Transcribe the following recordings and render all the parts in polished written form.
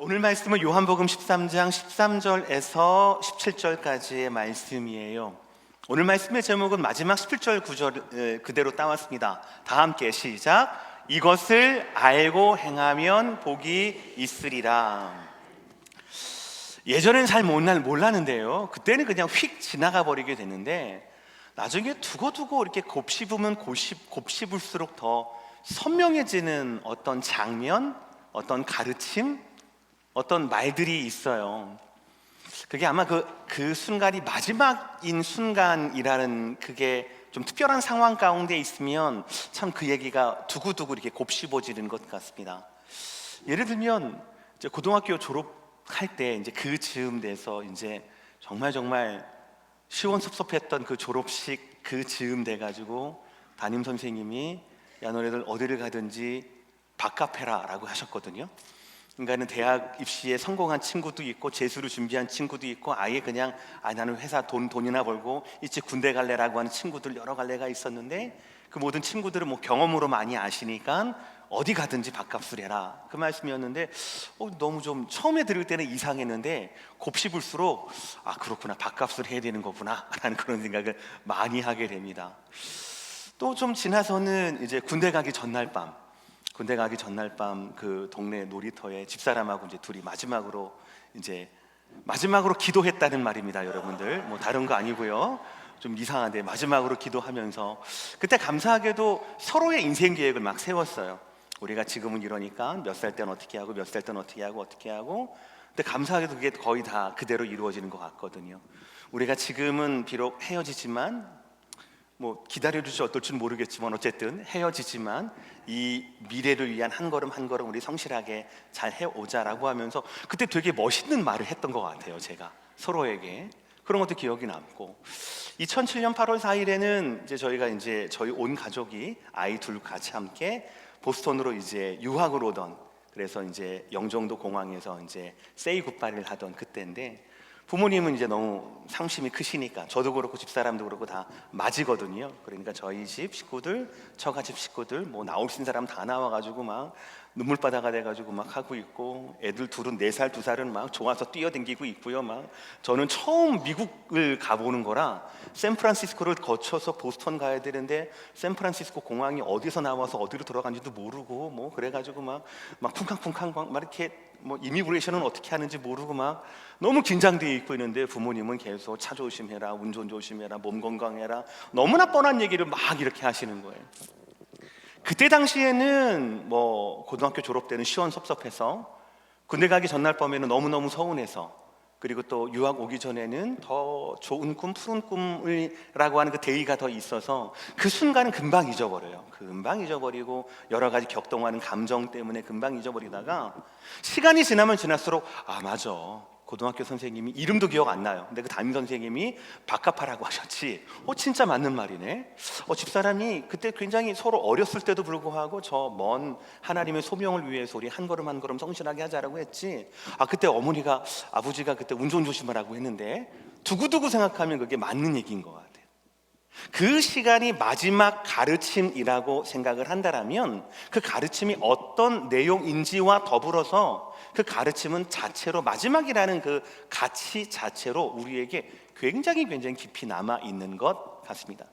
오늘 말씀은 요한복음 13장 13절에서 17절까지의 말씀이에요. 오늘 말씀의 제목은 마지막 17절 구절 그대로 따왔습니다. 다 함께 시작. 이것을 알고 행하면 복이 있으리라. 예전엔 잘 몰랐는데요, 그때는 그냥 휙 지나가 버리게 됐는데 나중에 두고두고 이렇게 곱씹으면 곱씹을수록 더 선명해지는 어떤 장면, 어떤 가르침, 어떤 말들이 있어요. 그게 아마 그 순간이 마지막인 순간이라는, 그게 좀 특별한 상황 가운데 있으면 참 그 얘기가 두고두고 이렇게 곱씹어지는 것 같습니다. 예를 들면 이제 고등학교 졸업할 때 이제 그 즈음 돼서 이제 정말 시원섭섭했던 그 졸업식 그 즈음 돼가지고 담임 선생님이 야, 너네들 어디를 가든지 밥값해라라고 하셨거든요. 그러니까는 대학 입시에 성공한 친구도 있고 재수를 준비한 친구도 있고 아예 그냥 나는 회사 돈이나 벌고 이제 군대 갈래라고 하는 친구들 여러 갈래가 있었는데, 그 모든 친구들은 뭐 경험으로 많이 아시니까 어디 가든지 밥값을 해라, 그 말씀이었는데 너무 좀 처음에 들을 때는 이상했는데 곱씹을수록 그렇구나, 밥값을 해야 되는 거구나 라는 그런 생각을 많이 하게 됩니다. 또 좀 지나서는 이제 군대 가기 전날 밤 그 동네 놀이터에 집사람하고 이제 둘이 마지막으로 기도했다는 말입니다, 여러분들. 뭐 다른 거 아니고요. 좀 이상한데 마지막으로 기도하면서 그때 감사하게도 서로의 인생 계획을 막 세웠어요. 우리가 지금은 이러니까 몇 살 때는 어떻게 하고 몇 살 때는 어떻게 하고. 근데 감사하게도 그게 거의 다 그대로 이루어지는 것 같거든요. 우리가 지금은 비록 헤어지지만, 뭐 기다려줄지 어떨지 모르겠지만 어쨌든 헤어지지만 이 미래를 위한 한 걸음 한 걸음 우리 성실하게 잘 해오자라고 하면서 그때 되게 멋있는 말을 했던 것 같아요. 제가 서로에게 그런 것도 기억이 남고, 2007년 8월 4일에는 저희 온 가족이 아이 둘 같이 함께 보스턴으로 이제 유학을 오던, 그래서 이제 영종도 공항에서 이제 세이 굿바이를 하던 그때인데, 부모님은 이제 너무 상심이 크시니까 저도 그렇고 집사람도 그렇고 다 맞이거든요. 그러니까 저희 집 식구들, 처가 집 식구들, 뭐 나올 수 있는 사람 다 나와가지고 막 눈물바다가 돼가지고 막 하고 있고, 애들 둘은 4살 2살은 막 좋아서 뛰어댕기고 있고요. 막 저는 처음 미국을 가보는 거라 샌프란시스코를 거쳐서 보스턴 가야 되는데 샌프란시스코 공항이 어디서 나와서 어디로 들어간지도 모르고 뭐 그래가지고 막 쿵쾅쿵쾅 막 이렇게 뭐 이미그레이션은 어떻게 하는지 모르고 막 너무 긴장되어 있고 있는데 부모님은 계속 차 조심해라, 운전 조심해라, 몸 건강해라, 너무나 뻔한 얘기를 막 이렇게 하시는 거예요. 그때 당시에는 뭐 고등학교 졸업 때는 시원섭섭해서, 군대 가기 전날 밤에는 너무너무 서운해서, 그리고 또 유학 오기 전에는 더 좋은 꿈, 푸른 꿈이라고 하는 그 대의가 더 있어서 그 순간은 금방 잊어버려요. 금방 잊어버리고 여러 가지 격동하는 감정 때문에 금방 잊어버리다가 시간이 지나면 지날수록 맞아, 고등학교 선생님이 이름도 기억 안 나요. 근데 그 담임 선생님이 밥값하라고 하셨지. 진짜 맞는 말이네. 집사람이 그때 굉장히 서로 어렸을 때도 불구하고 저 먼 하나님의 소명을 위해서 우리 한 걸음 한 걸음 성실하게 하자라고 했지. 그때 아버지가 그때 운전 조심하라고 했는데, 두고두고 생각하면 그게 맞는 얘기인 것 같아요. 그 시간이 마지막 가르침이라고 생각을 한다면 그 가르침이 어떤 내용인지와 더불어서 그 가르침은 자체로, 마지막이라는 그 가치 자체로 우리에게 굉장히 깊이 남아있는 것 같습니다.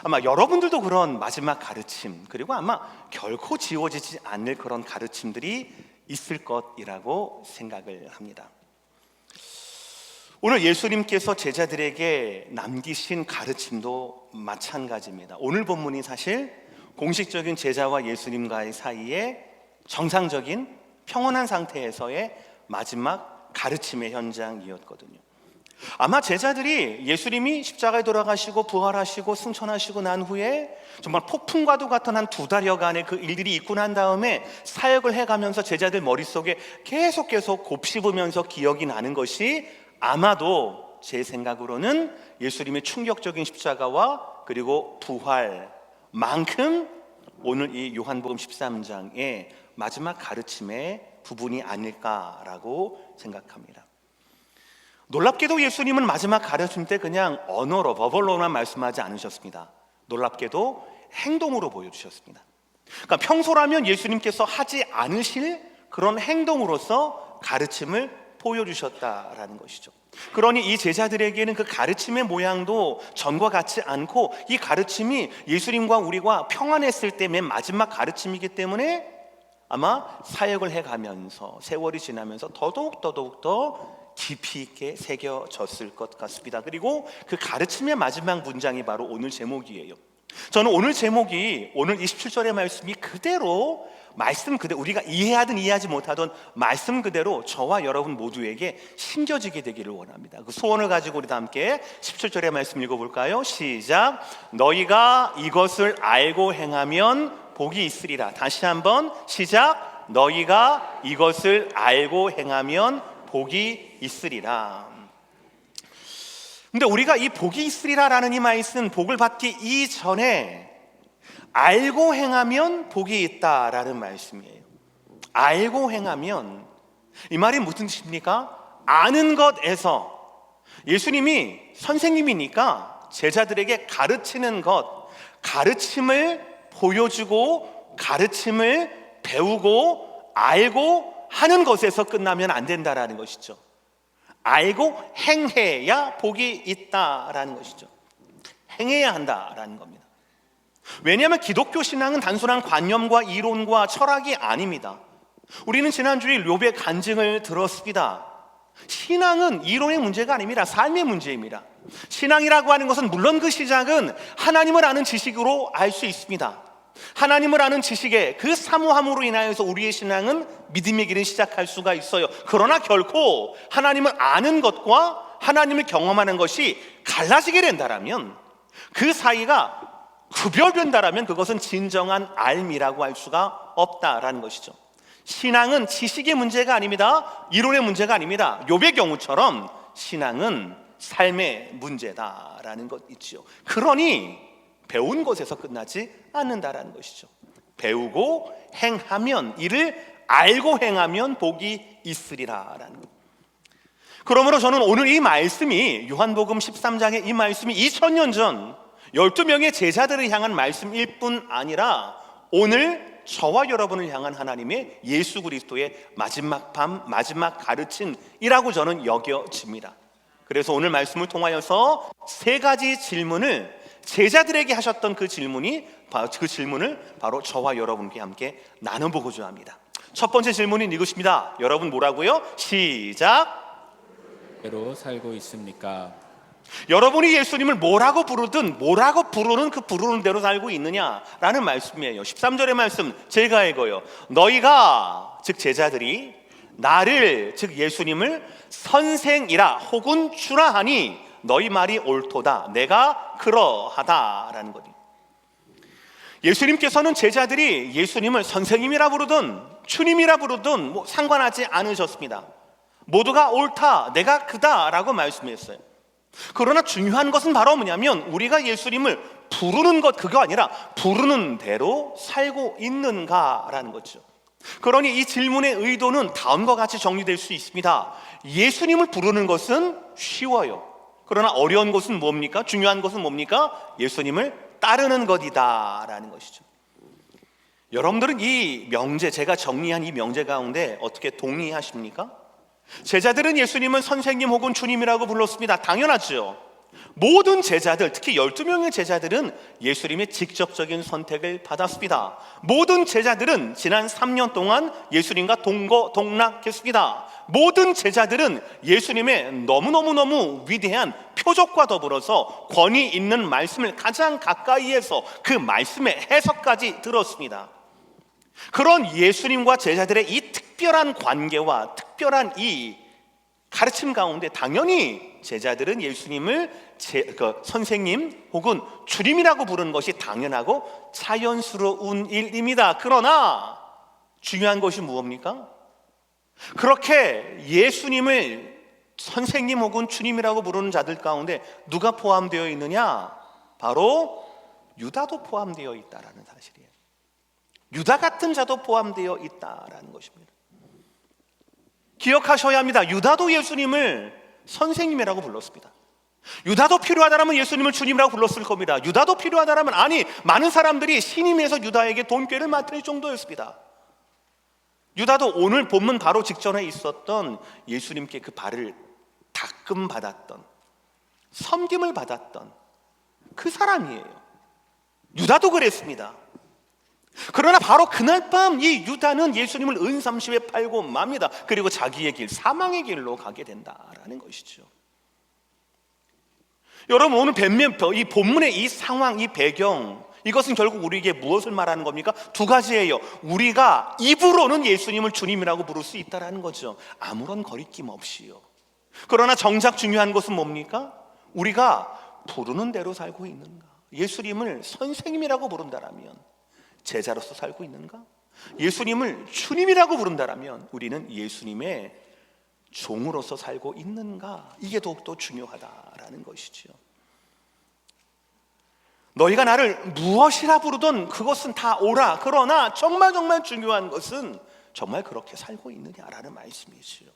아마 여러분들도 그런 마지막 가르침, 그리고 아마 결코 지워지지 않을 그런 가르침들이 있을 것이라고 생각을 합니다. 오늘 예수님께서 제자들에게 남기신 가르침도 마찬가지입니다. 오늘 본문이 사실 공식적인 제자와 예수님과의 사이에 정상적인 평온한 상태에서의 마지막 가르침의 현장이었거든요. 아마 제자들이 예수님이 십자가에 돌아가시고 부활하시고 승천하시고 난 후에 정말 폭풍과도 같은 한 2달여간의 그 일들이 있고 난 다음에 사역을 해가면서 제자들 머릿속에 계속 곱씹으면서 기억이 나는 것이, 아마도 제 생각으로는 예수님의 충격적인 십자가와 그리고 부활만큼 오늘 이 요한복음 13장의 마지막 가르침의 부분이 아닐까라고 생각합니다. 놀랍게도 예수님은 마지막 가르침 때 그냥 언어로, 버벌로만 말씀하지 않으셨습니다. 놀랍게도 행동으로 보여주셨습니다. 그러니까 평소라면 예수님께서 하지 않으실 그런 행동으로서 가르침을 보여주셨다라는 것이죠. 그러니 이 제자들에게는 그 가르침의 모양도 전과 같지 않고 이 가르침이 예수님과 우리가 평안했을 때 맨 마지막 가르침이기 때문에 아마 사역을 해가면서 세월이 지나면서 더더욱 더 깊이 있게 새겨졌을 것 같습니다. 그리고 그 가르침의 마지막 문장이 바로 오늘 제목이에요. 저는 오늘 제목이 오늘 27절의 말씀이 그대로 말씀 그대로 우리가 이해하든 이해하지 못하든 말씀 그대로 저와 여러분 모두에게 심겨지게 되기를 원합니다. 그 소원을 가지고 우리 다 함께 17절의 말씀 읽어볼까요? 시작. 너희가 이것을 알고 행하면 복이 있으리라. 다시 한번 시작. 너희가 이것을 알고 행하면 복이 있으리라. 근데 우리가 이 복이 있으리라라는 이 말씀, 복을 받기 이전에 알고 행하면 복이 있다라는 말씀이에요. 알고 행하면, 이 말이 무슨 뜻입니까? 아는 것에서, 예수님이 선생님이니까 제자들에게 가르치는 것, 가르침을 보여주고 가르침을 배우고 알고 하는 것에서 끝나면 안 된다라는 것이죠. 알고 행해야 복이 있다라는 것이죠. 행해야 한다라는 겁니다. 왜냐하면 기독교 신앙은 단순한 관념과 이론과 철학이 아닙니다. 우리는 지난주에 욥의 간증을 들었습니다. 신앙은 이론의 문제가 아닙니다. 삶의 문제입니다. 신앙이라고 하는 것은 물론 그 시작은 하나님을 아는 지식으로 알 수 있습니다. 하나님을 아는 지식의 그 사모함으로 인하여서 우리의 신앙은 믿음의 길을 시작할 수가 있어요. 그러나 결코 하나님을 아는 것과 하나님을 경험하는 것이 갈라지게 된다라면, 그 사이가 구별된다라면 그것은 진정한 알미라고 할 수가 없다라는 것이죠. 신앙은 지식의 문제가 아닙니다. 이론의 문제가 아닙니다. 욥의 경우처럼 신앙은 삶의 문제다라는 것 있죠. 그러니 배운 것에서 끝나지 않는다라는 것이죠. 배우고 행하면, 이를 알고 행하면 복이 있으리라라는 것. 그러므로 저는 오늘 이 말씀이, 요한복음 13장의 이 말씀이 2000년 전 12명의 제자들을 향한 말씀일 뿐 아니라 오늘 저와 여러분을 향한 하나님의 예수 그리스도의 마지막 밤, 마지막 가르침이라고 저는 여겨집니다. 그래서 오늘 말씀을 통하여서 세 가지 질문을 제자들에게 하셨던 그 질문을 바로 저와 여러분께 함께 나눠보고자 합니다. 첫 번째 질문은 이것입니다. 여러분 뭐라고요? 시작. 대로 살고 있습니까? 여러분이 예수님을 뭐라고 부르든 뭐라고 부르는 그 부르는 대로 살고 있느냐라는 말씀이에요. 13절의 말씀 제가 읽어요. 너희가, 즉 제자들이 나를, 즉 예수님을 선생이라 혹은 주라 하니 너희 말이 옳도다. 내가 그러하다라는 거죠. 예수님께서는 제자들이 예수님을 선생님이라 부르든 주님이라 부르든 상관하지 않으셨습니다. 모두가 옳다, 내가 그다라고 말씀했어요. 그러나 중요한 것은 바로 뭐냐면 우리가 예수님을 부르는 것, 그거 아니라 부르는 대로 살고 있는가라는 거죠. 그러니 이 질문의 의도는 다음과 같이 정리될 수 있습니다. 예수님을 부르는 것은 쉬워요. 그러나 어려운 것은 뭡니까? 중요한 것은 뭡니까? 예수님을 따르는 것이다라는 것이죠. 여러분들은 이 명제, 제가 정리한 이 명제 가운데 어떻게 동의하십니까? 제자들은 예수님은 선생님 혹은 주님이라고 불렀습니다. 당연하죠. 모든 제자들, 특히 12명의 제자들은 예수님의 직접적인 선택을 받았습니다. 모든 제자들은 지난 3년 동안 예수님과 동거동락했습니다. 모든 제자들은 예수님의 너무너무 위대한 표적과 더불어서 권위 있는 말씀을 가장 가까이에서 그 말씀의 해석까지 들었습니다. 그런 예수님과 제자들의 이 특별한 관계와 특별한 이 가르침 가운데 당연히 제자들은 예수님을 선생님 혹은 주님이라고 부르는 것이 당연하고 자연스러운 일입니다. 그러나 중요한 것이 무엇입니까? 그렇게 예수님을 선생님 혹은 주님이라고 부르는 자들 가운데 누가 포함되어 있느냐? 바로 유다도 포함되어 있다라는 사실이에요. 유다 같은 자도 포함되어 있다라는 것입니다. 기억하셔야 합니다. 유다도 예수님을 선생님이라고 불렀습니다. 유다도 필요하다면 예수님을 주님이라고 불렀을 겁니다. 유다도 필요하다면, 아니 많은 사람들이 신임해서 유다에게 돈꾀를 맡을 정도였습니다. 유다도 오늘 본문 바로 직전에 있었던 예수님께 그 발을 닦음 받았던, 섬김을 받았던 그 사람이에요. 유다도 그랬습니다. 그러나 바로 그날 밤 이 유다는 예수님을 은삼십에 팔고 맙니다. 그리고 자기의 길, 사망의 길로 가게 된다라는 것이죠. 여러분, 오늘 이 본문의 이 상황, 이 배경, 이것은 결국 우리에게 무엇을 말하는 겁니까? 두 가지예요. 우리가 입으로는 예수님을 주님이라고 부를 수 있다는 거죠. 아무런 거리낌 없이요. 그러나 정작 중요한 것은 뭡니까? 우리가 부르는 대로 살고 있는가? 예수님을 선생님이라고 부른다라면 제자로서 살고 있는가? 예수님을 주님이라고 부른다라면 우리는 예수님의 종으로서 살고 있는가? 이게 더욱더 중요하다라는 것이죠. 너희가 나를 무엇이라 부르든 그것은 다 옳아. 그러나 정말 중요한 것은 정말 그렇게 살고 있느냐라는 말씀이지요.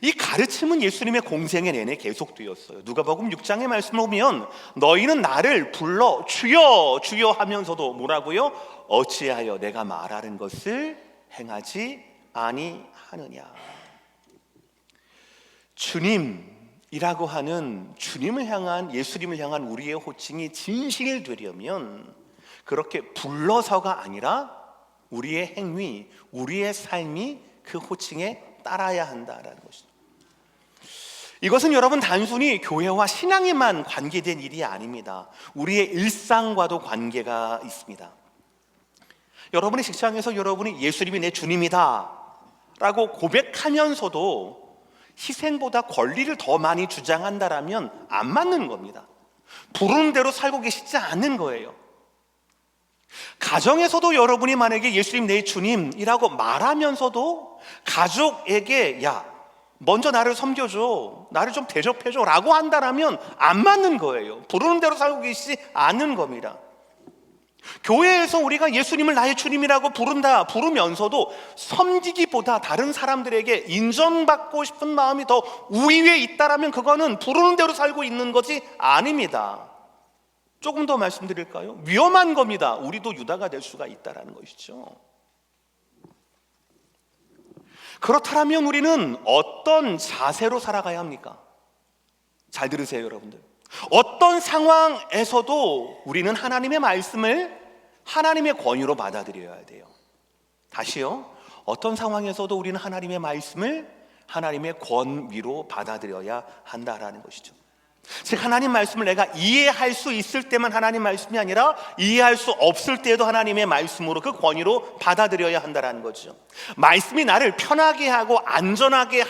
이 가르침은 예수님의 공생애 내내 계속되었어요. 누가복음 6장의 말씀을 보면 너희는 나를 불러 주여 주여 하면서도 뭐라고요? 어찌하여 내가 말하는 것을 행하지 아니하느냐. 주님이라고 하는 주님을 향한, 예수님을 향한 우리의 호칭이 진실되려면 그렇게 불러서가 아니라 우리의 행위, 우리의 삶이 그 호칭에 따라야 한다라는 것이죠. 이것은 여러분 단순히 교회와 신앙에만 관계된 일이 아닙니다. 우리의 일상과도 관계가 있습니다. 여러분의 직장에서 여러분이 예수님이 내 주님이다 라고 고백하면서도 희생보다 권리를 더 많이 주장한다라면 안 맞는 겁니다. 부르는 대로 살고 계시지 않는 거예요. 가정에서도 여러분이 만약에 예수님 내 주님이라고 말하면서도 가족에게 야 먼저 나를 섬겨줘, 나를 좀 대접해줘 라고 한다라면 안 맞는 거예요. 부르는 대로 살고 계시지 않는 겁니다. 교회에서 우리가 예수님을 나의 주님이라고 부르면서도 섬기기보다 다른 사람들에게 인정받고 싶은 마음이 더 우위에 있다라면 그거는 부르는 대로 살고 있는 것이 아닙니다. 조금 더 말씀드릴까요? 위험한 겁니다. 우리도 유다가 될 수가 있다라는 것이죠. 그렇다면 우리는 어떤 자세로 살아가야 합니까? 잘 들으세요, 여러분들. 어떤 상황에서도 우리는 하나님의 말씀을 하나님의 권위로 받아들여야 돼요. 다시요. 어떤 상황에서도 우리는 하나님의 말씀을 하나님의 권위로 받아들여야 한다라는 것이죠. 즉 하나님 말씀을 내가 이해할 수 있을 때만 하나님 말씀이 아니라 이해할 수 없을 때에도 하나님의 말씀으로 그 권위로 받아들여야 한다는 거죠. 말씀이 나를 편하게 하고 안전하게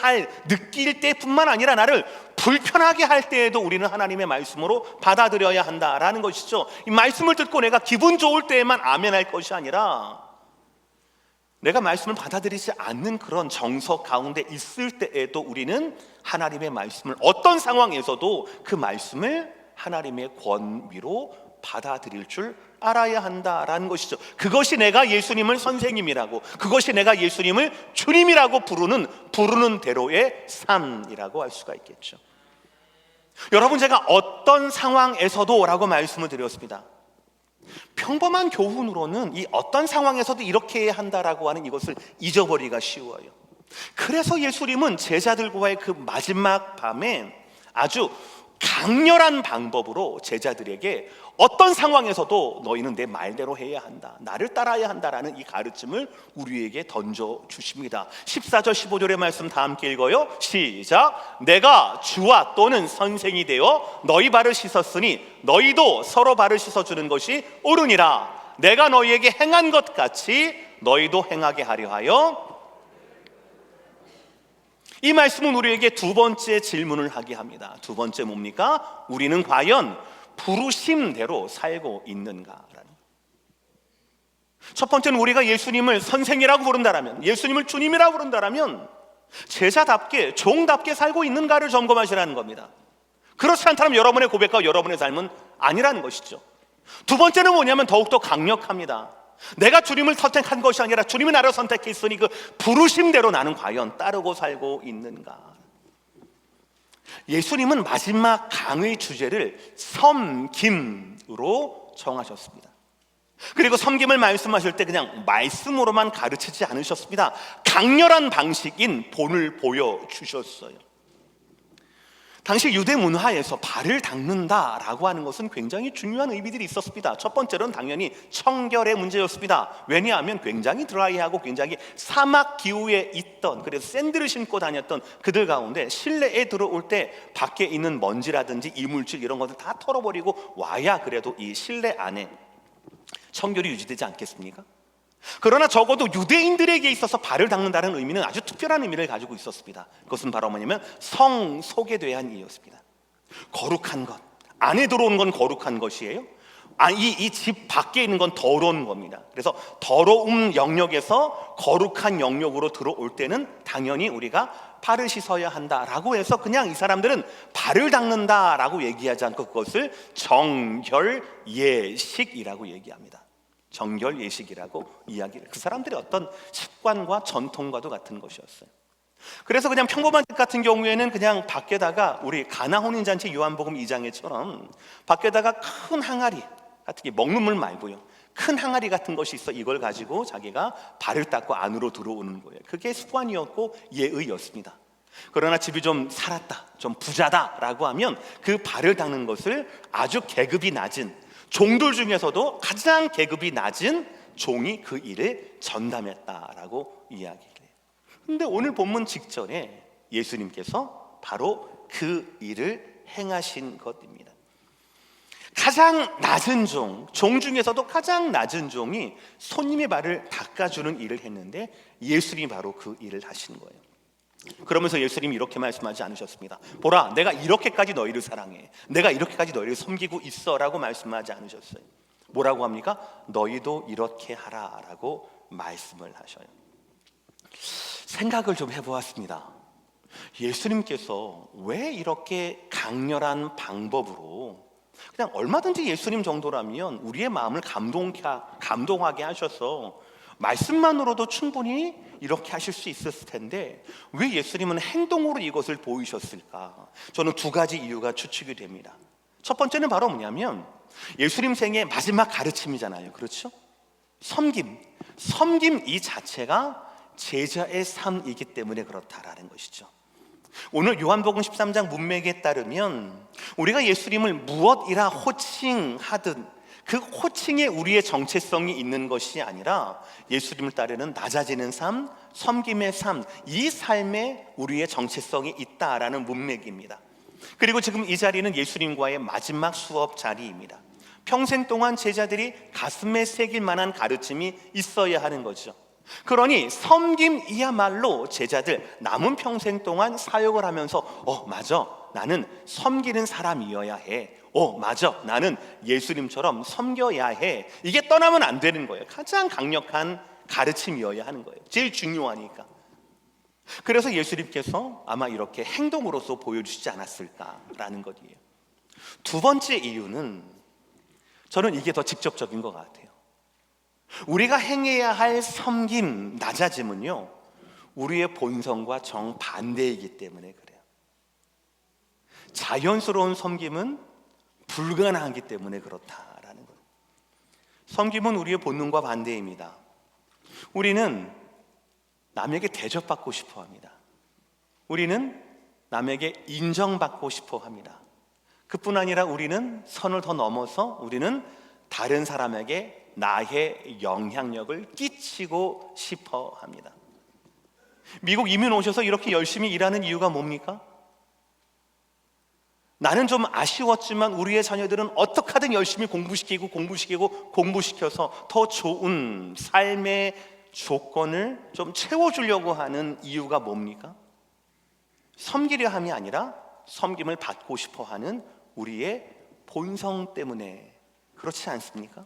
느낄 때뿐만 아니라 나를 불편하게 할 때에도 우리는 하나님의 말씀으로 받아들여야 한다라는 것이죠. 이 말씀을 듣고 내가 기분 좋을 때에만 아멘할 것이 아니라 내가 말씀을 받아들이지 않는 그런 정서 가운데 있을 때에도 우리는 하나님의 말씀을 어떤 상황에서도 그 말씀을 하나님의 권위로 받아들일 줄 알아야 한다라는 것이죠. 그것이 내가 예수님을 선생님이라고, 그것이 내가 예수님을 주님이라고 부르는 대로의 삶이라고 할 수가 있겠죠. 여러분, 제가 어떤 상황에서도 라고 말씀을 드렸습니다. 평범한 교훈으로는 이 어떤 상황에서도 이렇게 해야 한다라고 하는 이것을 잊어버리기가 쉬워요. 그래서 예수님은 제자들과의 그 마지막 밤에 아주 강렬한 방법으로 제자들에게 어떤 상황에서도 너희는 내 말대로 해야 한다, 나를 따라야 한다라는 이 가르침을 우리에게 던져주십니다. 14절 15절의 말씀 다 함께 읽어요. 시작. 내가 주와 또는 선생이 되어 너희 발을 씻었으니 너희도 서로 발을 씻어주는 것이 옳으니라. 내가 너희에게 행한 것 같이 너희도 행하게 하려 하여. 이 말씀은 우리에게 두 번째 질문을 하게 합니다. 두 번째 뭡니까? 우리는 과연 부르심대로 살고 있는가라는. 첫 번째는 우리가 예수님을 선생이라고 부른다라면, 예수님을 주님이라고 부른다라면 제자답게 종답게 살고 있는가를 점검하시라는 겁니다. 그렇지 않다면 여러분의 고백과 여러분의 삶은 아니라는 것이죠. 두 번째는 뭐냐면 더욱더 강력합니다. 내가 주님을 선택한 것이 아니라 주님이 나를 선택했으니 그 부르심대로 나는 과연 따르고 살고 있는가. 예수님은 마지막 강의 주제를 섬김으로 정하셨습니다. 그리고 섬김을 말씀하실 때 그냥 말씀으로만 가르치지 않으셨습니다. 강렬한 방식인 본을 보여주셨어요. 당시 유대 문화에서 발을 닦는다라고 하는 것은 굉장히 중요한 의미들이 있었습니다. 첫 번째로는 당연히 청결의 문제였습니다. 왜냐하면 굉장히 드라이하고 굉장히 사막 기후에 있던, 그래서 샌들을 신고 다녔던 그들 가운데 실내에 들어올 때 밖에 있는 먼지라든지 이물질 이런 것을 다 털어버리고 와야 그래도 이 실내 안에 청결이 유지되지 않겠습니까? 그러나 적어도 유대인들에게 있어서 발을 닦는다는 의미는 아주 특별한 의미를 가지고 있었습니다. 그것은 바로 뭐냐면 성속에 대한 이유였습니다. 거룩한 것, 안에 들어오는 건 거룩한 것이에요. 이 집 밖에 있는 건 더러운 겁니다. 그래서 더러운 영역에서 거룩한 영역으로 들어올 때는 당연히 우리가 발을 씻어야 한다라고 해서 그냥 이 사람들은 발을 닦는다라고 얘기하지 않고 그것을 정결예식이라고 얘기합니다. 정결예식이라고 이야기를, 그 사람들의 어떤 습관과 전통과도 같은 것이었어요. 그래서 그냥 평범한 집 같은 경우에는 그냥 밖에다가 우리 가나 혼인잔치 요한복음 2장에처럼 밖에다가 큰 항아리 같은 게, 먹는 물 말고요, 큰 항아리 같은 것이 있어 이걸 가지고 자기가 발을 닦고 안으로 들어오는 거예요. 그게 습관이었고 예의였습니다. 그러나 집이 좀 살았다, 좀 부자다라고 하면 그 발을 닦는 것을 아주 계급이 낮은 종들 중에서도 가장 계급이 낮은 종이 그 일을 전담했다라고 이야기를 해요. 근데 오늘 본문 직전에 예수님께서 바로 그 일을 행하신 것입니다. 가장 낮은 종 중에서도 가장 낮은 종이 손님의 발을 닦아주는 일을 했는데 예수님이 바로 그 일을 하신 거예요. 그러면서 예수님이 이렇게 말씀하지 않으셨습니다. 보라, 내가 이렇게까지 너희를 사랑해, 내가 이렇게까지 너희를 섬기고 있어 라고 말씀하지 않으셨어요. 뭐라고 합니까? 너희도 이렇게 하라 라고 말씀을 하셔요. 생각을 좀 해보았습니다. 예수님께서 왜 이렇게 강렬한 방법으로, 그냥 얼마든지 예수님 정도라면 우리의 마음을 감동하게 하셔서 말씀만으로도 충분히 이렇게 하실 수 있었을 텐데 왜 예수님은 행동으로 이것을 보이셨을까? 저는 두 가지 이유가 추측이 됩니다. 첫 번째는 바로 뭐냐면 예수님 생의 마지막 가르침이잖아요. 그렇죠? 섬김 이 자체가 제자의 삶이기 때문에 그렇다라는 것이죠. 오늘 요한복음 13장 문맥에 따르면 우리가 예수님을 무엇이라 호칭하든 그 호칭에 우리의 정체성이 있는 것이 아니라 예수님을 따르는 낮아지는 삶, 섬김의 삶, 이 삶에 우리의 정체성이 있다라는 문맥입니다. 그리고 지금 이 자리는 예수님과의 마지막 수업 자리입니다. 평생 동안 제자들이 가슴에 새길 만한 가르침이 있어야 하는 거죠. 그러니 섬김이야말로 제자들 남은 평생 동안 사역을 하면서 맞아, 나는 섬기는 사람이어야 해, 맞아, 나는 예수님처럼 섬겨야 해, 이게 떠나면 안 되는 거예요. 가장 강력한 가르침이어야 하는 거예요. 제일 중요하니까. 그래서 예수님께서 아마 이렇게 행동으로서 보여주시지 않았을까라는 것이에요. 두 번째 이유는 저는 이게 더 직접적인 것 같아요. 우리가 행해야 할 섬김, 낮아짐은요, 우리의 본성과 정반대이기 때문에 그래요. 자연스러운 섬김은 불가능하기 때문에 그렇다라는 거예요. 섬김은 우리의 본능과 반대입니다. 우리는 남에게 대접받고 싶어 합니다. 우리는 남에게 인정받고 싶어 합니다. 그뿐 아니라 우리는 선을 더 넘어서 우리는 다른 사람에게 나의 영향력을 끼치고 싶어 합니다. 미국 이민 오셔서 이렇게 열심히 일하는 이유가 뭡니까? 나는 좀 아쉬웠지만 우리의 자녀들은 어떻게 하든 열심히 공부시켜서 더 좋은 삶의 조건을 좀 채워주려고 하는 이유가 뭡니까? 섬기려 함이 아니라 섬김을 받고 싶어 하는 우리의 본성 때문에, 그렇지 않습니까?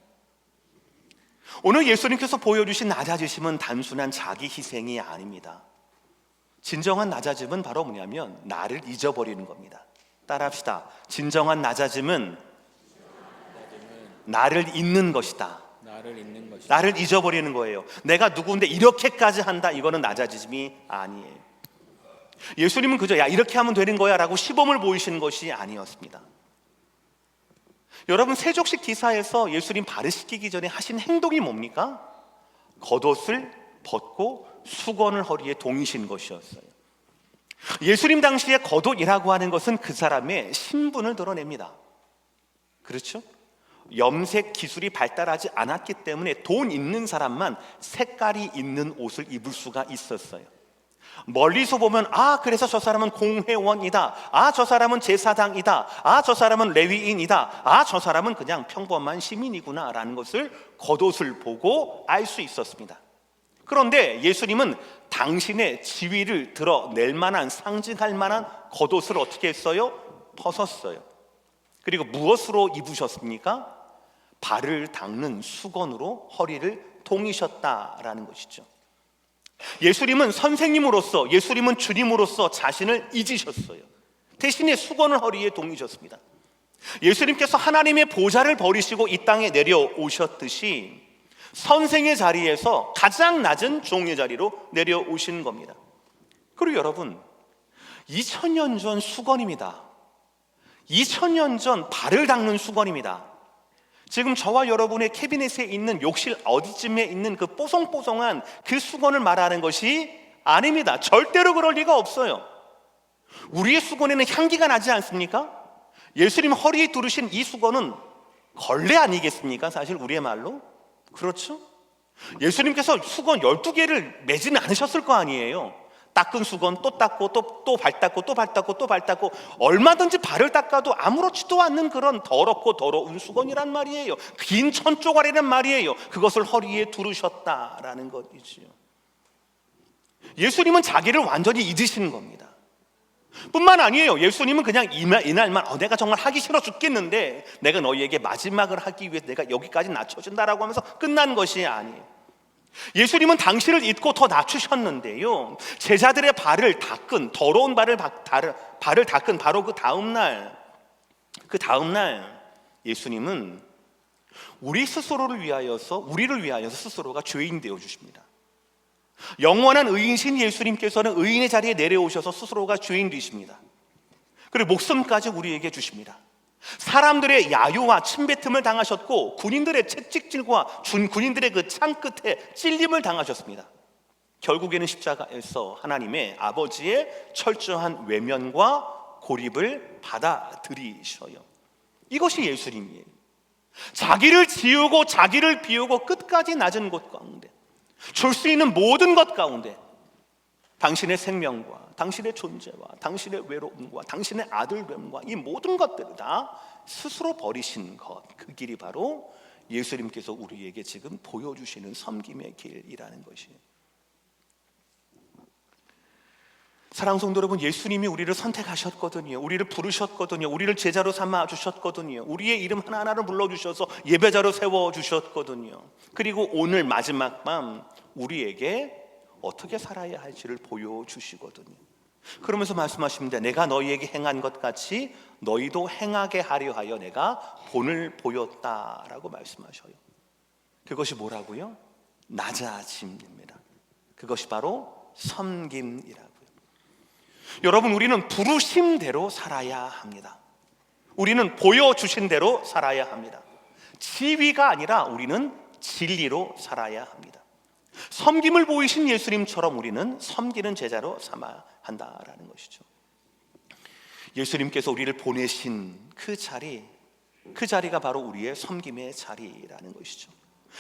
오늘 예수님께서 보여주신 낮아지심은 단순한 자기 희생이 아닙니다. 진정한 낮아짐은 바로 뭐냐면 나를 잊어버리는 겁니다. 따라합시다. 진정한 낮아짐은 나를 잊는 것이다. 나를 잊어버리는 거예요. 내가 누구인데 이렇게까지 한다, 이거는 낮아짐이 아니에요. 예수님은 그저 야 이렇게 하면 되는 거야 라고 시범을 보이시는 것이 아니었습니다. 여러분, 세족식 기사에서 예수님 발을 씻기기 전에 하신 행동이 뭡니까? 겉옷을 벗고 수건을 허리에 동이신 것이었어요. 예수님 당시에 겉옷이라고 하는 것은 그 사람의 신분을 드러냅니다. 그렇죠? 염색 기술이 발달하지 않았기 때문에 돈 있는 사람만 색깔이 있는 옷을 입을 수가 있었어요. 멀리서 보면 그래서 저 사람은 공회원이다, 저 사람은 제사장이다, 저 사람은 레위인이다, 저 사람은 그냥 평범한 시민이구나 라는 것을 겉옷을 보고 알 수 있었습니다. 그런데 예수님은 당신의 지위를 드러낼 만한, 상징할 만한 겉옷을 어떻게 했어요? 벗었어요. 그리고 무엇으로 입으셨습니까? 발을 닦는 수건으로 허리를 동이셨다라는 것이죠. 예수님은 선생님으로서, 예수님은 주님으로서 자신을 잊으셨어요. 대신에 수건을 허리에 동이셨습니다. 예수님께서 하나님의 보좌를 버리시고 이 땅에 내려오셨듯이 선생의 자리에서 가장 낮은 종의 자리로 내려오신 겁니다. 그리고 여러분, 2000년 전 수건입니다. 2000년 전 발을 닦는 수건입니다. 지금 저와 여러분의 캐비넷에 있는 욕실 어디쯤에 있는 그 뽀송뽀송한 그 수건을 말하는 것이 아닙니다. 절대로 그럴 리가 없어요. 우리의 수건에는 향기가 나지 않습니까? 예수님 허리에 두르신 이 수건은 걸레 아니겠습니까? 사실 우리의 말로. 그렇죠? 예수님께서 수건 12개를 매지는 않으셨을 거 아니에요. 닦은 수건 또 닦고 또 발 닦고 또 발 닦고 또 발 닦고, 얼마든지 발을 닦아도 아무렇지도 않는 그런 더럽고 더러운 수건이란 말이에요. 긴 천조가리란 말이에요. 그것을 허리에 두르셨다라는 것이지요. 예수님은 자기를 완전히 잊으시는 겁니다. 뿐만 아니에요. 예수님은 그냥 이날만 내가 정말 하기 싫어 죽겠는데 내가 너희에게 마지막을 하기 위해 내가 여기까지 낮춰준다라고 하면서 끝난 것이 아니에요. 예수님은 당신을 잊고 더 낮추셨는데요, 제자들의 발을 닦은, 더러운 발을 닦은 바로 그 다음날 예수님은 우리를 위하여서 스스로가 죄인 되어 주십니다. 영원한 의인신 예수님께서는 의인의 자리에 내려오셔서 스스로가 죄인 되십니다. 그리고 목숨까지 우리에게 주십니다. 사람들의 야유와 침뱉음을 당하셨고 군인들의 채찍질과 군인들의 그 창 끝에 찔림을 당하셨습니다. 결국에는 십자가에서 하나님의 아버지의 철저한 외면과 고립을 받아들이셔요. 이것이 예수님이에요. 자기를 지우고 자기를 비우고 끝까지 낮은 곳 가운데, 줄 수 있는 모든 것 가운데 당신의 생명과 당신의 존재와 당신의 외로움과 당신의 아들됨과 이 모든 것들을 다 스스로 버리신 것, 그 길이 바로 예수님께서 우리에게 지금 보여주시는 섬김의 길이라는 것이에요. 사랑하는 성도 여러분, 예수님이 우리를 선택하셨거든요. 우리를 부르셨거든요. 우리를 제자로 삼아 주셨거든요. 우리의 이름 하나하나를 불러주셔서 예배자로 세워주셨거든요. 그리고 오늘 마지막 밤 우리에게 어떻게 살아야 할지를 보여주시거든요. 그러면서 말씀하십니다. 내가 너희에게 행한 것 같이 너희도 행하게 하려 하여 내가 본을 보였다라고 말씀하셔요. 그것이 뭐라고요? 낮아짐입니다. 그것이 바로 섬김이라고요. 여러분, 우리는 부르심대로 살아야 합니다. 우리는 보여주신 대로 살아야 합니다. 지위가 아니라 우리는 진리로 살아야 합니다. 섬김을 보이신 예수님처럼 우리는 섬기는 제자로 삼아야 한다라는 것이죠. 예수님께서 우리를 보내신 그 자리가 바로 우리의 섬김의 자리라는 것이죠.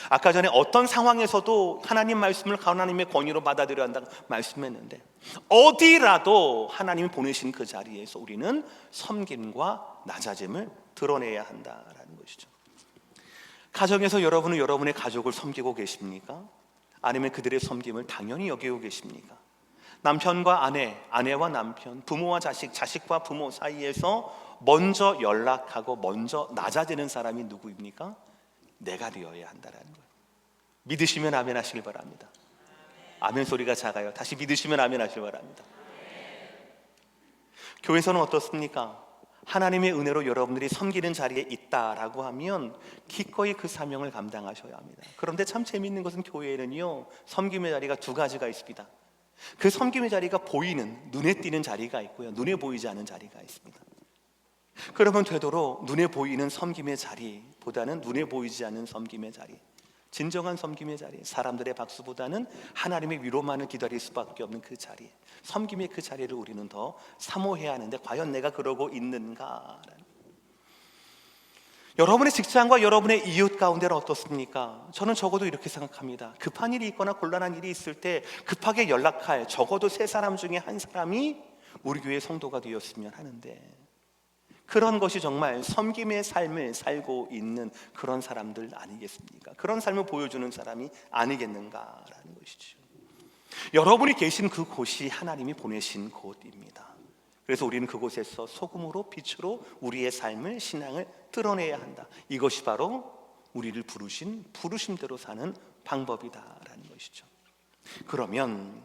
아까 전에 어떤 상황에서도 하나님 말씀을 하나님의 권위로 받아들여야 한다고 말씀했는데, 어디라도 하나님이 보내신 그 자리에서 우리는 섬김과 낮아짐을 드러내야 한다라는 것이죠. 가정에서 여러분은 여러분의 가족을 섬기고 계십니까? 아니면 그들의 섬김을 당연히 여기고 계십니까? 남편과 아내, 아내와 남편, 부모와 자식, 자식과 부모 사이에서 먼저 연락하고 먼저 낮아지는 사람이 누구입니까? 내가 되어야 한다는 거예요. 믿으시면 아멘 하시길 바랍니다. 아멘 소리가 작아요. 다시 믿으시면 아멘 하시길 바랍니다. 교회에서는 어떻습니까? 하나님의 은혜로 여러분들이 섬기는 자리에 있다라고 하면 기꺼이 그 사명을 감당하셔야 합니다. 그런데 참 재미있는 것은 교회에는요, 섬김의 자리가 두 가지가 있습니다. 그 섬김의 자리가 보이는, 눈에 띄는 자리가 있고요, 눈에 보이지 않는 자리가 있습니다. 그러면 되도록 눈에 보이는 섬김의 자리보다는 눈에 보이지 않는 섬김의 자리, 진정한 섬김의 자리, 사람들의 박수보다는 하나님의 위로만을 기다릴 수밖에 없는 그 자리, 섬김의 그 자리를 우리는 더 사모해야 하는데 과연 내가 그러고 있는가라는. 여러분의 직장과 여러분의 이웃 가운데는 어떻습니까? 저는 적어도 이렇게 생각합니다. 급한 일이 있거나 곤란한 일이 있을 때 급하게 연락할 적어도 3사람 중에 1사람이 우리 교회 성도가 되었으면 하는데, 그런 것이 정말 섬김의 삶을 살고 있는 그런 사람들 아니겠습니까? 그런 삶을 보여주는 사람이 아니겠는가라는 것이죠. 여러분이 계신 그곳이 하나님이 보내신 곳입니다. 그래서 우리는 그곳에서 소금으로 빛으로 우리의 삶을, 신앙을 드러내야 한다. 이것이 바로 우리를 부르신 부르심대로 사는 방법이다라는 것이죠. 그러면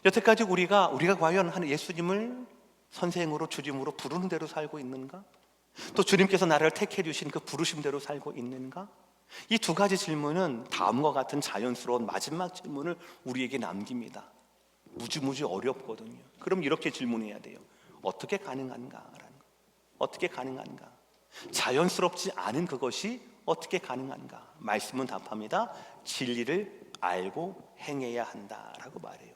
여태까지 우리가 과연 예수님을 선생으로 주님으로 부르는 대로 살고 있는가? 또 주님께서 나를 택해 주신 그 부르심대로 살고 있는가? 이 2가지 질문은 다음과 같은 자연스러운 마지막 질문을 우리에게 남깁니다. 무지무지 어렵거든요. 그럼 이렇게 질문해야 돼요. 어떻게 가능한가라는 거. 어떻게 가능한가? 자연스럽지 않은 그것이 어떻게 가능한가? 말씀은 답합니다. 진리를 알고 행해야 한다라고 말해요.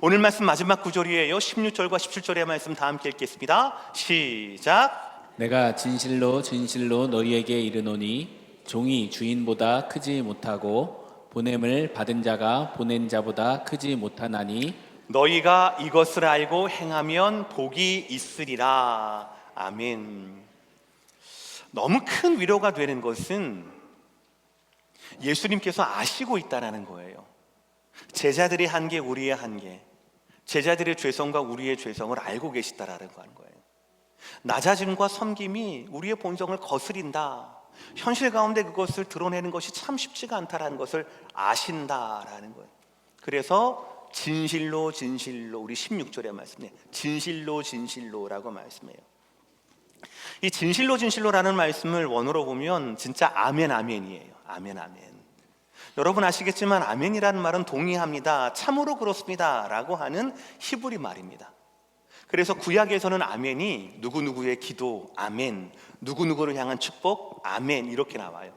오늘 말씀 마지막 구절이에요. 16절과 17절의 말씀 다 함께 읽겠습니다. 시작. 내가 진실로 진실로 너희에게 이르노니 종이 주인보다 크지 못하고 보냄을 받은 자가 보낸 자보다 크지 못하나니 너희가 이것을 알고 행하면 복이 있으리라. 아멘. 너무 큰 위로가 되는 것은 예수님께서 아시고 있다라는 거예요. 제자들의 한계, 우리의 한계, 제자들의 죄성과 우리의 죄성을 알고 계시다라는 거예요. 낮아짐과 섬김이 우리의 본성을 거스린다, 현실 가운데 그것을 드러내는 것이 참 쉽지가 않다라는 것을 아신다라는 거예요. 그래서 진실로 진실로, 우리 16절의 말씀에 진실로 진실로라고 말씀해요. 이 진실로 진실로라는 말씀을 원어로 보면 진짜 아멘 아멘이에요. 아멘 아멘. 여러분 아시겠지만 아멘이라는 말은 동의합니다, 참으로 그렇습니다 라고 하는 히브리 말입니다. 그래서 구약에서는 아멘이 누구누구의 기도 아멘, 누구누구를 향한 축복 아멘 이렇게 나와요.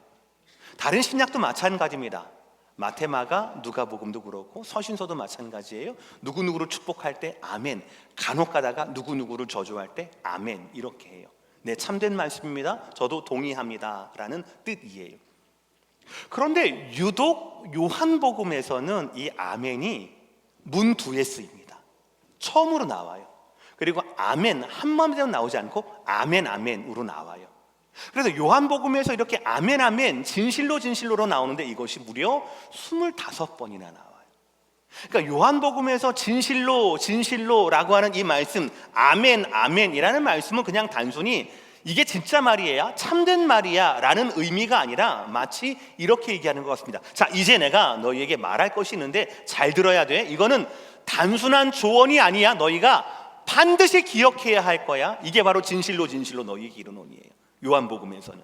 다른 신약도 마찬가지입니다. 마테마가, 누가복음도 그렇고 서신서도 마찬가지예요. 누구누구를 축복할 때 아멘, 간혹 가다가 누구누구를 저주할 때 아멘 이렇게 해요. 네, 참된 말씀입니다, 저도 동의합니다 라는 뜻이에요. 그런데 유독 요한복음에서는 이 아멘이 문두에 쓰입니다. 처음으로 나와요. 그리고 아멘 한마디도 나오지 않고 아멘 아멘으로 나와요. 그래서 요한복음에서 이렇게 아멘 아멘 진실로 진실로로 나오는데 이것이 무려 25번이나 나와요. 그러니까 요한복음에서 진실로 진실로라고 하는 이 말씀 아멘 아멘이라는 말씀은 그냥 단순히 이게 진짜 말이야, 참된 말이야 라는 의미가 아니라 마치 이렇게 얘기하는 것 같습니다. 자, 이제 내가 너희에게 말할 것이 있는데 잘 들어야 돼. 이거는 단순한 조언이 아니야. 너희가 반드시 기억해야 할 거야. 이게 바로 진실로 진실로 너희에게 이르노니예요. 요한복음에서는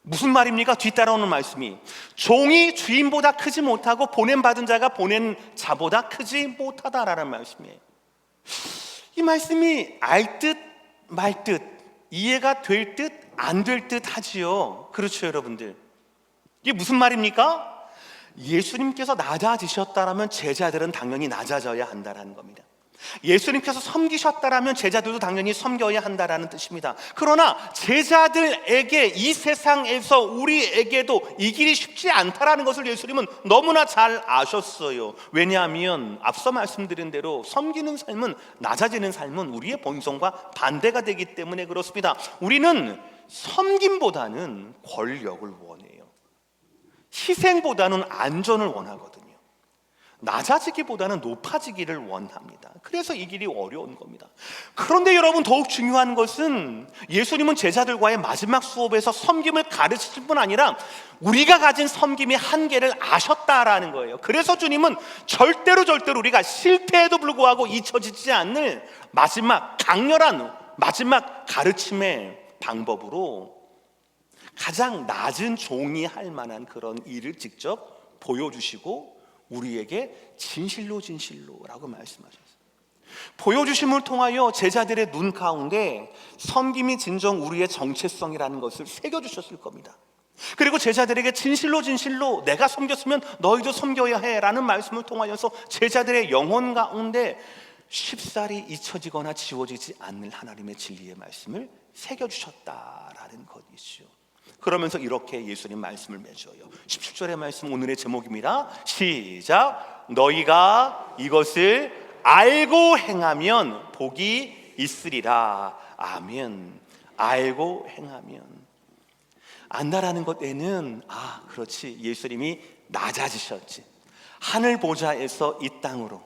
무슨 말입니까? 뒤따라오는 말씀이 종이 주인보다 크지 못하고 보냄받은 자가 보낸 자보다 크지 못하다라는 말씀이에요. 이 말씀이 알 듯 말 듯, 이해가 될 듯 안 될 듯 하지요. 그렇죠 여러분들? 이게 무슨 말입니까? 예수님께서 낮아지셨다라면 제자들은 당연히 낮아져야 한다는 겁니다. 예수님께서 섬기셨다라면 제자들도 당연히 섬겨야 한다라는 뜻입니다. 그러나 제자들에게 이 세상에서 우리에게도 이 길이 쉽지 않다라는 것을 예수님은 너무나 잘 아셨어요. 왜냐하면 앞서 말씀드린 대로 섬기는 삶은, 낮아지는 삶은 우리의 본성과 반대가 되기 때문에 그렇습니다. 우리는 섬김보다는 권력을 원해요. 희생보다는 안전을 원하거든요. 낮아지기보다는 높아지기를 원합니다. 그래서 이 길이 어려운 겁니다. 그런데 여러분, 더욱 중요한 것은 예수님은 제자들과의 마지막 수업에서 섬김을 가르치실 뿐 아니라 우리가 가진 섬김의 한계를 아셨다라는 거예요. 그래서 주님은 절대로 우리가 실패에도 불구하고 잊혀지지 않는 마지막 강렬한 마지막 가르침의 방법으로 가장 낮은 종이 할 만한 그런 일을 직접 보여주시고 우리에게 진실로 진실로라고 말씀하셨어요. 보여주심을 통하여 제자들의 눈 가운데 섬김이 진정 우리의 정체성이라는 것을 새겨주셨을 겁니다. 그리고 제자들에게 진실로 진실로 내가 섬겼으면 너희도 섬겨야 해라는 말씀을 통하여서 제자들의 영혼 가운데 쉽사리 잊혀지거나 지워지지 않는 하나님의 진리의 말씀을 새겨주셨다라는 것이죠. 그러면서 이렇게 예수님 말씀을 맺어요. 17절의 말씀 오늘의 제목입니다. 시작. 너희가 이것을 알고 행하면 복이 있으리라. 아멘. 알고 행하면. 안다라는 것에는 그렇지, 예수님이 낮아지셨지. 하늘 보좌에서 이 땅으로,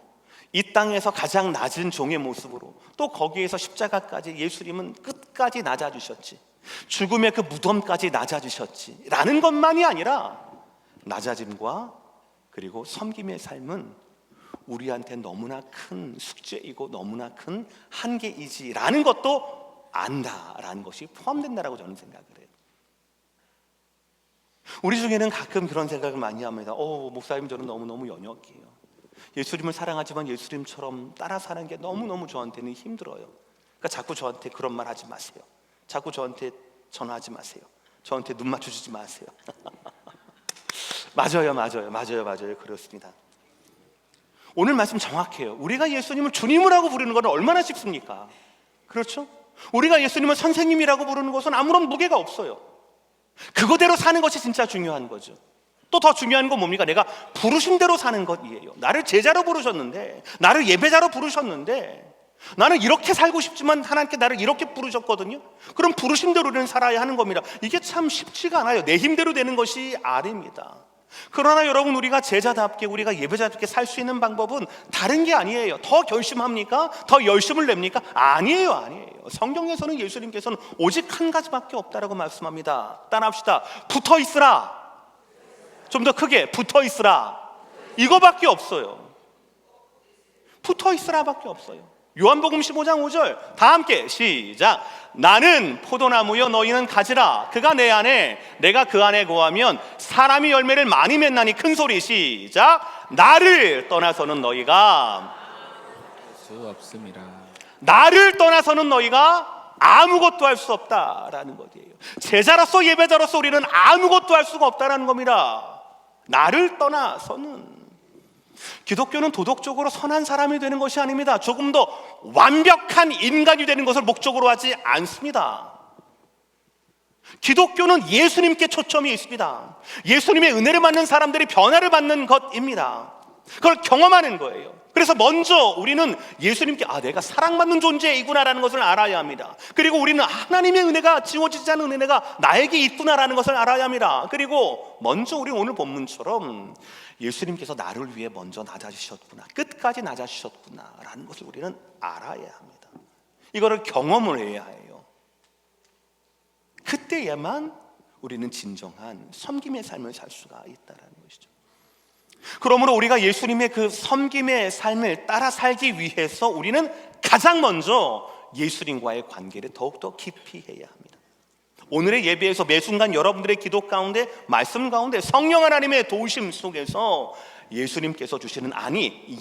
이 땅에서 가장 낮은 종의 모습으로, 또 거기에서 십자가까지 예수님은 끝까지 낮아지셨지. 죽음의 그 무덤까지 낮아지셨지 라는 것만이 아니라 낮아짐과 그리고 섬김의 삶은 우리한테 너무나 큰 숙제이고 너무나 큰 한계이지라는 것도 안다라는 것이 포함된다라고 저는 생각을 해요. 우리 중에는 가끔 그런 생각을 많이 합니다. 목사님, 저는 너무너무 연약해요. 예수님을 사랑하지만 예수님처럼 따라 사는 게 너무너무 저한테는 힘들어요. 그러니까 자꾸 저한테 그런 말 하지 마세요. 자꾸 저한테 전화하지 마세요. 저한테 눈 맞춰주지 마세요. 맞아요. 그렇습니다. 오늘 말씀 정확해요. 우리가 예수님을 주님을 하고 부르는 건 얼마나 쉽습니까? 그렇죠? 우리가 예수님을 선생님이라고 부르는 것은 아무런 무게가 없어요. 그거대로 사는 것이 진짜 중요한 거죠. 또 더 중요한 건 뭡니까? 내가 부르신 대로 사는 것이에요. 나를 제자로 부르셨는데, 나를 예배자로 부르셨는데, 나는 이렇게 살고 싶지만 하나님께 나를 이렇게 부르셨거든요. 그럼 부르신 대로는 살아야 하는 겁니다. 이게 참 쉽지가 않아요. 내 힘대로 되는 것이 아닙니다. 그러나 여러분, 우리가 제자답게, 우리가 예배자답게 살 수 있는 방법은 다른 게 아니에요. 더 결심합니까? 더 열심을 냅니까? 아니에요. 성경에서는 예수님께서는 오직 한 가지밖에 없다라고 말씀합니다. 따라합시다. 붙어 있으라. 좀 더 크게, 붙어 있으라. 이거밖에 없어요. 붙어 있으라밖에 없어요. 요한복음 15장 5절 다 함께 시작. 나는 포도나무여 너희는 가지라. 그가 내 안에 내가 그 안에 거하면 사람이 열매를 많이 맺나니. 큰 소리 시작. 나를 떠나서는 너희가 수 없음이라. 나를 떠나서는 너희가 아무것도 할 수 없다라는 것이에요. 제자로서 예배자로서 우리는 아무것도 할 수가 없다라는 겁니다. 나를 떠나서는. 기독교는 도덕적으로 선한 사람이 되는 것이 아닙니다. 조금 더 완벽한 인간이 되는 것을 목적으로 하지 않습니다. 기독교는 예수님께 초점이 있습니다. 예수님의 은혜를 받는 사람들이 변화를 받는 것입니다. 그걸 경험하는 거예요. 그래서 먼저 우리는 예수님께 내가 사랑받는 존재이구나라는 것을 알아야 합니다. 그리고 우리는 하나님의 은혜가 지워지지 않은 은혜가 나에게 있구나라는 것을 알아야 합니다. 그리고 먼저 우리 오늘 본문처럼 예수님께서 나를 위해 먼저 낮아지셨구나, 끝까지 낮아지셨구나라는 것을 우리는 알아야 합니다. 이거를 경험을 해야 해요. 그때야만 우리는 진정한 섬김의 삶을 살 수가 있다는 것이죠. 그러므로 우리가 예수님의 그 섬김의 삶을 따라 살기 위해서 우리는 가장 먼저 예수님과의 관계를 더욱더 깊이 해야 합니다. 오늘의 예배에서 매 순간 여러분들의 기도 가운데, 말씀 가운데 성령 하나님의 도우심 속에서 예수님께서 주시는,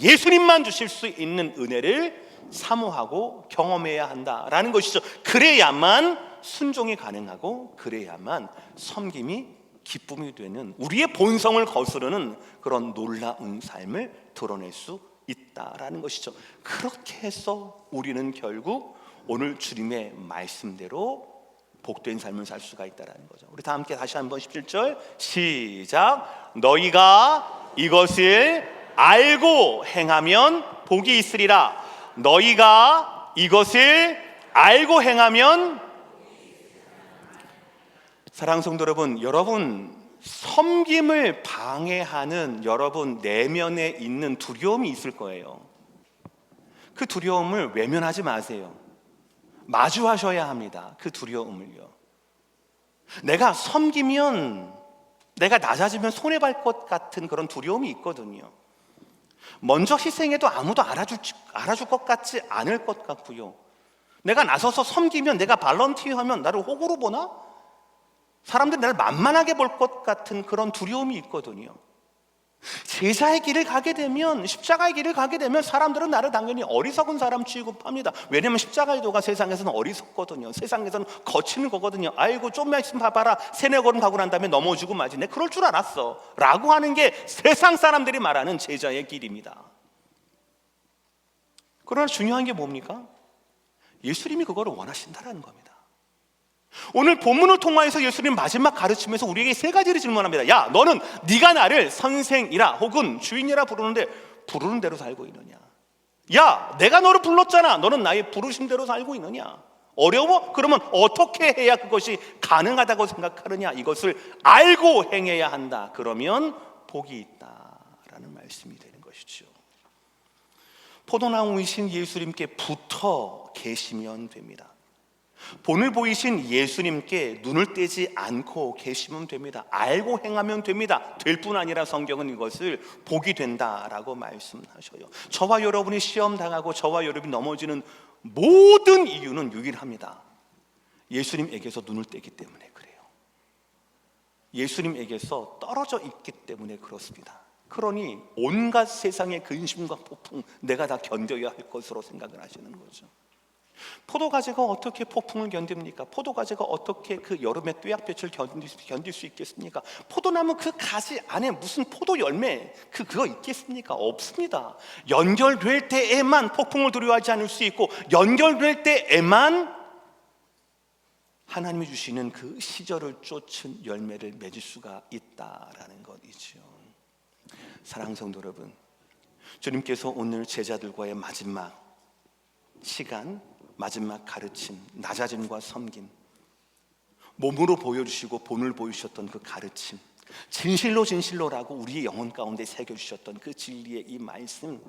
예수님만 주실 수 있는 은혜를 사모하고 경험해야 한다라는 것이죠. 그래야만 순종이 가능하고, 그래야만 섬김이 기쁨이 되는, 우리의 본성을 거스르는 그런 놀라운 삶을 드러낼 수 있다라는 것이죠. 그렇게 해서 우리는 결국 오늘 주님의 말씀대로 복된 삶을 살 수가 있다라는 거죠. 우리 다 함께 다시 한번 17절 시작. 너희가 이것을 알고 행하면 복이 있으리라. 너희가 이것을 알고 행하면. 사랑하는 성도 여러분, 섬김을 방해하는 여러분 내면에 있는 두려움이 있을 거예요. 그 두려움을 외면하지 마세요. 마주하셔야 합니다. 그 두려움을요. 내가 섬기면, 내가 낮아지면 손해볼 것 같은 그런 두려움이 있거든요. 먼저 희생해도 아무도 알아줄 것 같지 않을 것 같고요. 내가 나서서 섬기면, 내가 발런티어하면 나를 호구로 보나? 사람들이 나를 만만하게 볼 것 같은 그런 두려움이 있거든요. 제자의 길을 가게 되면, 십자가의 길을 가게 되면 사람들은 나를 당연히 어리석은 사람 취급합니다. 왜냐면 십자가의 도가 세상에서는 어리석거든요. 세상에서는 거치는 거거든요. 아이고 좀만 있으면 봐봐라, 세네 걸음 가고 난 다음에 넘어지고 마지, 내 그럴 줄 알았어 라고 하는 게 세상 사람들이 말하는 제자의 길입니다. 그러나 중요한 게 뭡니까? 예수님이 그거를 원하신다라는 겁니다. 오늘 본문을 통하여서 예수님 마지막 가르치면서 우리에게 세 가지를 질문합니다. 야, 너는 네가 나를 선생이라 혹은 주인이라 부르는데 부르는 대로 살고 있느냐? 야, 내가 너를 불렀잖아. 너는 나의 부르신 대로 살고 있느냐? 어려워? 그러면 어떻게 해야 그것이 가능하다고 생각하느냐? 이것을 알고 행해야 한다. 그러면 복이 있다라는 말씀이 되는 것이죠. 포도나무이신 예수님께 붙어 계시면 됩니다. 본을 보이신 예수님께 눈을 떼지 않고 계시면 됩니다. 알고 행하면 됩니다. 될 뿐 아니라 성경은 이것을 복이 된다라고 말씀하셔요. 저와 여러분이 시험 당하고 저와 여러분이 넘어지는 모든 이유는 유일합니다. 예수님에게서 눈을 떼기 때문에 그래요. 예수님에게서 떨어져 있기 때문에 그렇습니다. 그러니 온갖 세상의 근심과 폭풍 내가 다 견뎌야 할 것으로 생각을 하시는 거죠. 포도가지가 어떻게 폭풍을 견딥니까? 포도가지가 어떻게 그 여름의 뙤약볕을 견딜 수 있겠습니까? 포도나무 그 가지 안에 무슨 포도 열매 그거 있겠습니까? 없습니다. 연결될 때에만 폭풍을 두려워하지 않을 수 있고, 연결될 때에만 하나님이 주시는 그 시절을 쫓은 열매를 맺을 수가 있다라는 것이죠. 사랑하는 성도 여러분, 주님께서 오늘 제자들과의 마지막 시간, 마지막 가르침, 낮아짐과 섬김, 몸으로 보여주시고 본을 보여주셨던 그 가르침, 진실로 진실로라고 우리의 영혼 가운데 새겨주셨던 그 진리의 이 말씀,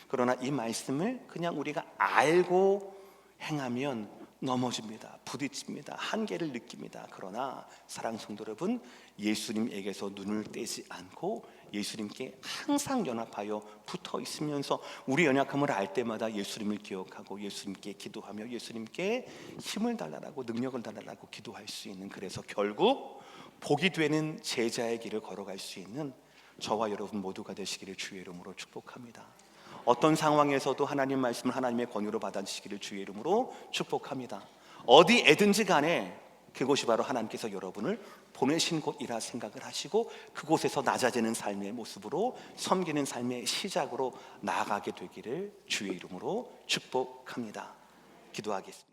그러나 이 말씀을 그냥 우리가 알고 행하면 넘어집니다. 부딪힙니다. 한계를 느낍니다. 그러나 사랑하는 성도 여러분, 예수님에게서 눈을 떼지 않고 예수님께 항상 연합하여 붙어 있으면서 우리 연약함을 알 때마다 예수님을 기억하고 예수님께 기도하며 예수님께 힘을 달라고 능력을 달라고 기도할 수 있는, 그래서 결국 복이 되는 제자의 길을 걸어갈 수 있는 저와 여러분 모두가 되시기를 주의 이름으로 축복합니다. 어떤 상황에서도 하나님 말씀을 하나님의 권유로 받아주시기를 주의 이름으로 축복합니다. 어디에든지 간에 그곳이 바로 하나님께서 여러분을 보내신 곳이라 생각을 하시고 그곳에서 낮아지는 삶의 모습으로 섬기는 삶의 시작으로 나아가게 되기를 주의 이름으로 축복합니다. 기도하겠습니다.